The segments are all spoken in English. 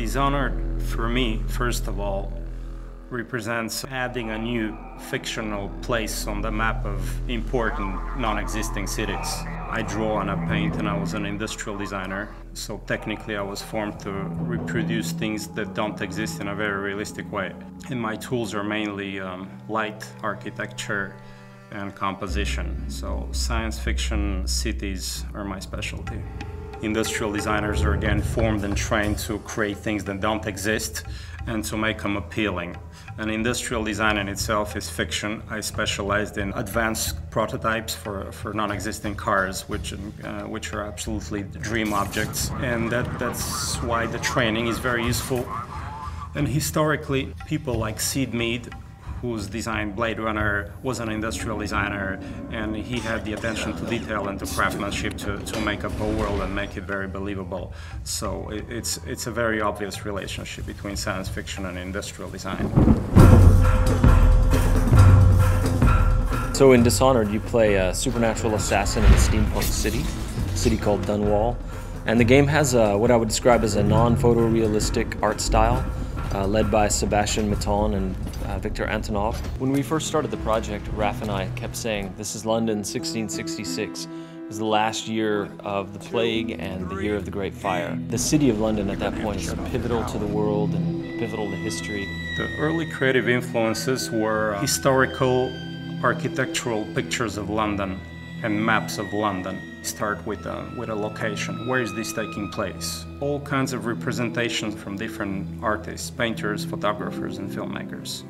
Dishonored, for me, first of all, represents adding a new fictional place on the map of important non-existing cities. I draw and I paint, and I was an industrial designer, so technically I was formed to reproduce things that don't exist in a very realistic way. And my tools are mainly light, architecture, and composition. So science fiction cities are my specialty. Industrial designers are again formed and trained to create things that don't exist and to make them appealing. And industrial design in itself is fiction. I specialized in advanced prototypes for non-existing cars, which are absolutely dream objects. And that's why the training is very useful. And historically, people like Sid Mead, who's designed Blade Runner, was an industrial designer, and he had the attention to detail and to craftsmanship to make up a world and make it very believable. So it's a very obvious relationship between science fiction and industrial design. So in Dishonored, you play a supernatural assassin in a steampunk city called Dunwall. And the game has what I would describe as a non-photorealistic art style, led by Sebastian Mitton and Victor Antonov. When we first started the project, Raph and I kept saying, this is London 1666. It was the last year of the plague and the year of the Great Fire. The city of London at that point is pivotal to the world and pivotal to history. The early creative influences were historical architectural pictures of London and maps of London. Start with a location. Where is this taking place? All kinds of representations from different artists, painters, photographers, and filmmakers.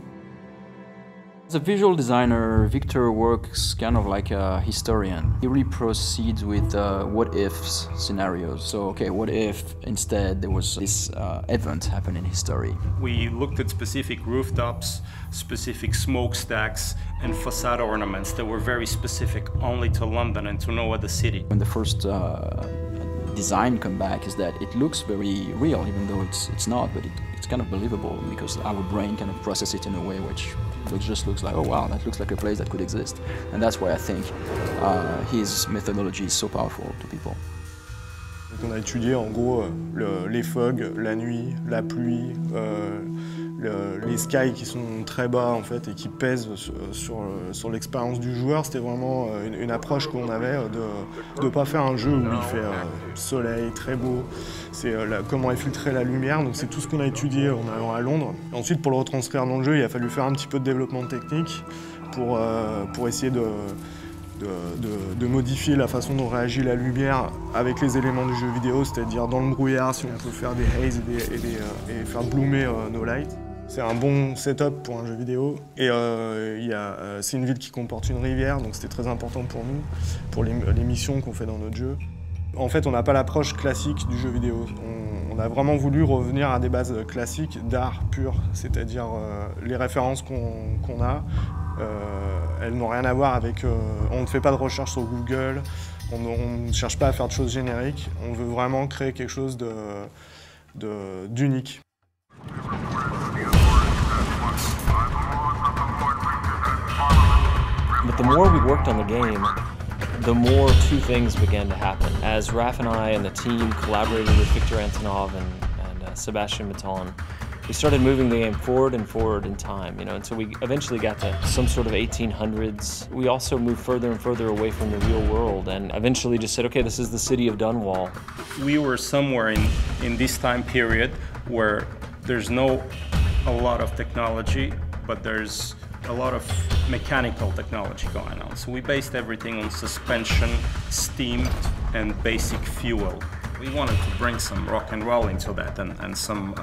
As a visual designer, Victor works kind of like a historian. He really proceeds with what-ifs scenarios. So, okay, what if instead there was this event happen in history? We looked at specific rooftops, specific smokestacks, and facade ornaments that were very specific only to London and to no other city. When the first design come back is that it looks very real, even though it's not, but it's kind of believable because our brain kind of processes it in a way which just looks like, oh wow, that looks like a place that could exist. And that's why I think his methodology is so powerful to people. On a étudié en gros les fogs, la nuit, la pluie, les skies qui sont très bas en fait et qui pèsent sur l'expérience du joueur. C'était vraiment une approche qu'on avait de ne pas faire un jeu où il fait soleil, très beau. C'est comment infiltrer la lumière, donc c'est tout ce qu'on a étudié en allant à Londres. Et ensuite pour le retranscrire dans le jeu, il a fallu faire un petit peu de développement technique pour essayer de modifier la façon dont réagit la lumière avec les éléments du jeu vidéo, c'est-à-dire dans le brouillard, si on peut faire des haze et faire bloomer nos lights. C'est un bon setup pour un jeu vidéo. Et c'est une ville qui comporte une rivière, donc c'était très important pour nous, pour les missions qu'on fait dans notre jeu. En fait, on n'a pas l'approche classique du jeu vidéo. On a vraiment voulu revenir à des bases classiques d'art pur, c'est-à-dire les références qu'on a. Elles n'ont rien à voir avec... on ne fait pas de recherche sur Google, on ne cherche pas à faire de choses génériques, on veut vraiment créer quelque chose d'unique. But the more we worked on the game, the more two things began to happen. As Raph and I and the team collaborated with Victor Antonov and Sebastian Mitton, we started moving the game forward and forward in time, and so we eventually got to some sort of 1800s. We also moved further and further away from the real world and eventually just said, okay, this is the city of Dunwall. We were somewhere in this time period where there's a lot of technology, but there's a lot of mechanical technology going on. So we based everything on suspension, steam, and basic fuel. We wanted to bring some rock and roll into that and some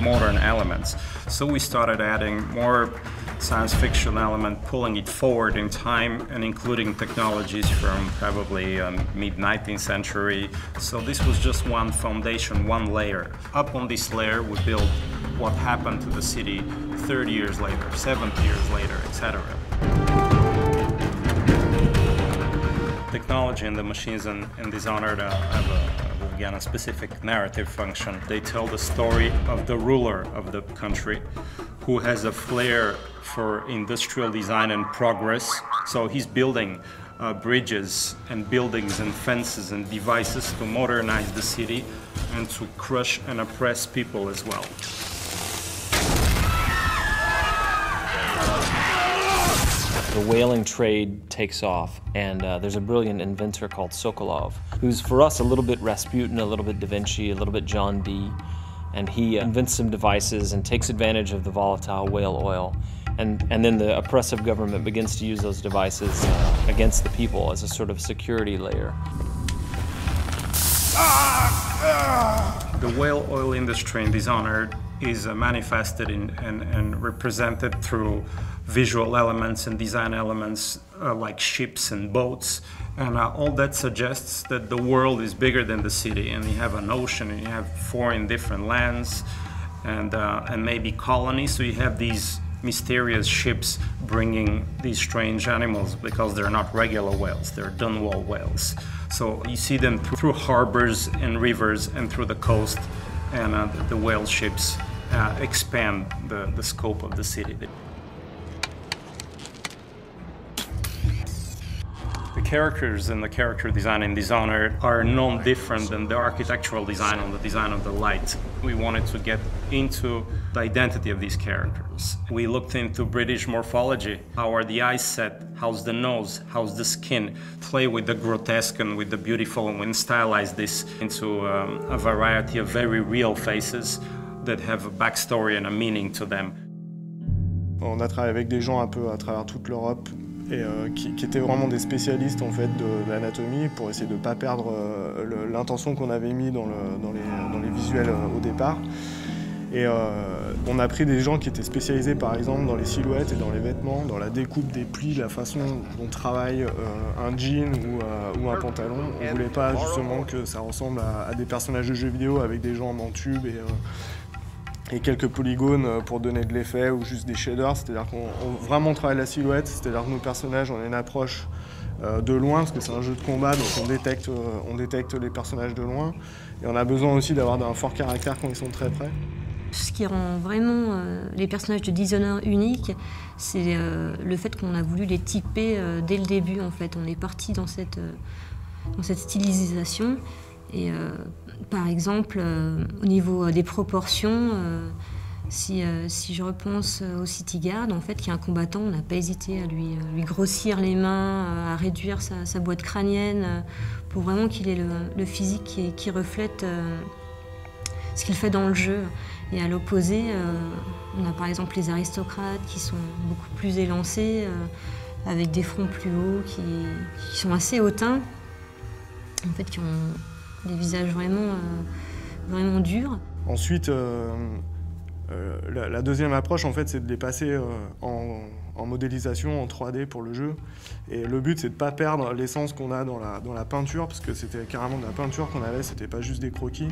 modern elements. So we started adding more science fiction element, pulling it forward in time and including technologies from probably mid-19th century. So this was just one foundation, one layer. Up on this layer we built what happened to the city 30 years later, 70 years later, etc. Technology and the machines in Dishonored have again a specific narrative function. They tell the story of the ruler of the country who has a flair for industrial design and progress. So he's building bridges and buildings and fences and devices to modernize the city and to crush and oppress people as well. The whaling trade takes off, and there's a brilliant inventor called Sokolov, who's for us a little bit Rasputin, a little bit Da Vinci, a little bit John Dee. And he invents some devices and takes advantage of the volatile whale oil. And then the oppressive government begins to use those devices against the people as a sort of security layer. The whale oil industry in Dishonored is manifested and represented through visual elements and design elements like ships and boats. And all that suggests that the world is bigger than the city, and you have an ocean, and you have foreign different lands, and maybe colonies. So you have these mysterious ships bringing these strange animals because they're not regular whales, they're Dunwall whales. So you see them through harbors and rivers and through the coast, and the whale ships expand the scope of the city. The characters and the character design in Dishonored are no different than the architectural design and the design of the light. We wanted to get into the identity of these characters. We looked into British morphology. How are the eyes set? How's the nose? How's the skin? Play with the grotesque and with the beautiful, and we stylize this into a variety of very real faces that have a backstory and a meaning to them. On a travaillé avec des gens un peu à travers toute l'Europe, et qui étaient vraiment des spécialistes en fait de l'anatomie pour essayer de ne pas perdre l'intention qu'on avait mis dans les visuels au départ. Et on a pris des gens qui étaient spécialisés par exemple dans les silhouettes et dans les vêtements, dans la découpe des plis, la façon dont travaille un jean ou un pantalon. On ne voulait pas justement que ça ressemble à des personnages de jeux vidéo avec des jambes en tube et quelques polygones pour donner de l'effet, ou juste des shaders, c'est-à-dire qu'on vraiment travaille la silhouette, c'est-à-dire que nos personnages, on a une approche de loin, parce que c'est un jeu de combat, donc on détecte les personnages de loin, et on a besoin aussi d'avoir un fort caractère quand ils sont très près. Ce qui rend vraiment les personnages de Dishonored uniques, c'est le fait qu'on a voulu les typer dès le début, en fait. On est parti dans cette stylisation. Et par exemple, au niveau des proportions, si je repense au City Guard, en fait, qui est un combattant, on n'a pas hésité à lui grossir les mains, à réduire sa boîte crânienne, pour vraiment qu'il ait le physique qui reflète ce qu'il fait dans le jeu. Et à l'opposé, on a par exemple les aristocrates qui sont beaucoup plus élancés, avec des fronts plus hauts, qui sont assez hautains, en fait, qui ont des visages vraiment durs. Ensuite, la deuxième approche, en fait, c'est de les passer en modélisation, en 3D pour le jeu. Et le but, c'est de ne pas perdre l'essence qu'on a dans la peinture, parce que c'était carrément de la peinture qu'on avait, c'était pas juste des croquis.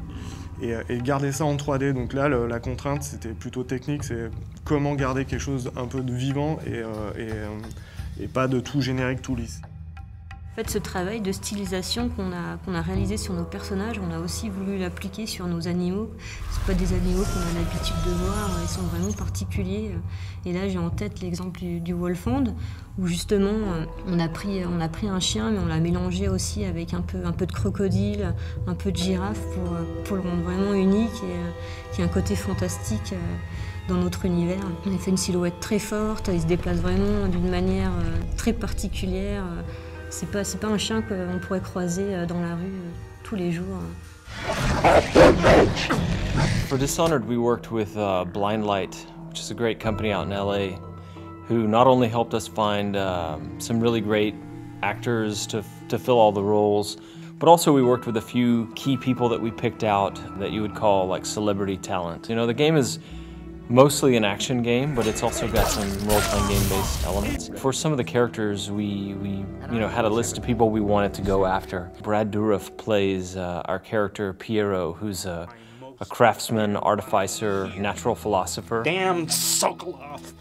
Et garder ça en 3D. Donc là, la contrainte, c'était plutôt technique, c'est comment garder quelque chose un peu de vivant et pas de tout générique, tout lisse. En fait, ce travail de stylisation qu'on a réalisé sur nos personnages, on a aussi voulu l'appliquer sur nos animaux. Ce pas des animaux qu'on a l'habitude de voir, ils sont vraiment particuliers. Et là, j'ai en tête l'exemple du Wolfhound, où justement, on a pris un chien, mais on l'a mélangé aussi avec un peu de crocodile, un peu de girafe, pour le rendre vraiment unique et qui a un côté fantastique dans notre univers. On a fait une silhouette très forte, il se déplace vraiment d'une manière très particulière. C'est pas un chien qu'on pourrait croiser dans la rue tous les jours. For Dishonored, we worked with Blind Light, which is a great company out in LA, who not only helped us find some really great actors to fill all the roles, but also we worked with a few key people that we picked out that you would call like celebrity talent. You know, the game is mostly an action game, but it's also got some role-playing game-based elements. For some of the characters, we had a list of people we wanted to go after. Brad Dourif plays our character Piero, who's a craftsman, artificer, natural philosopher. Damn Sokolov!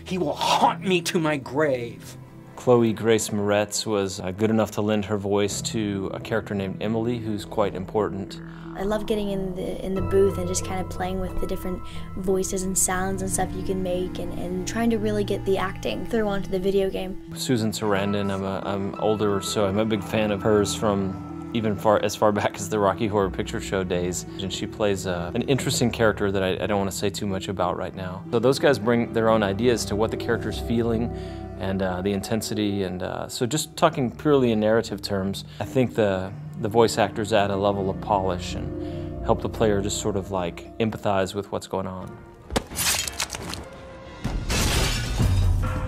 He will haunt me to my grave. Chloe Grace Moretz was good enough to lend her voice to a character named Emily, who's quite important. I love getting in the booth and just kind of playing with the different voices and sounds and stuff you can make, and trying to really get the acting through onto the video game. Susan Sarandon, I'm older, so I'm a big fan of hers from even as far back as the Rocky Horror Picture Show days. And she plays an interesting character that I don't want to say too much about right now. So those guys bring their own ideas to what the character's feeling and the intensity. And so just talking purely in narrative terms, I think the voice actors add a level of polish and help the player just sort of like empathize with what's going on.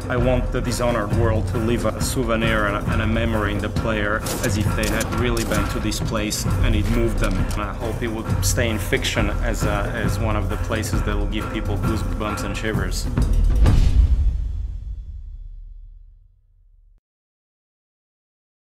I want the Dishonored world to leave a souvenir and a memory in the player as if they had really been to this place and it moved them. And I hope it would stay in fiction as one of the places that will give people goosebumps and shivers.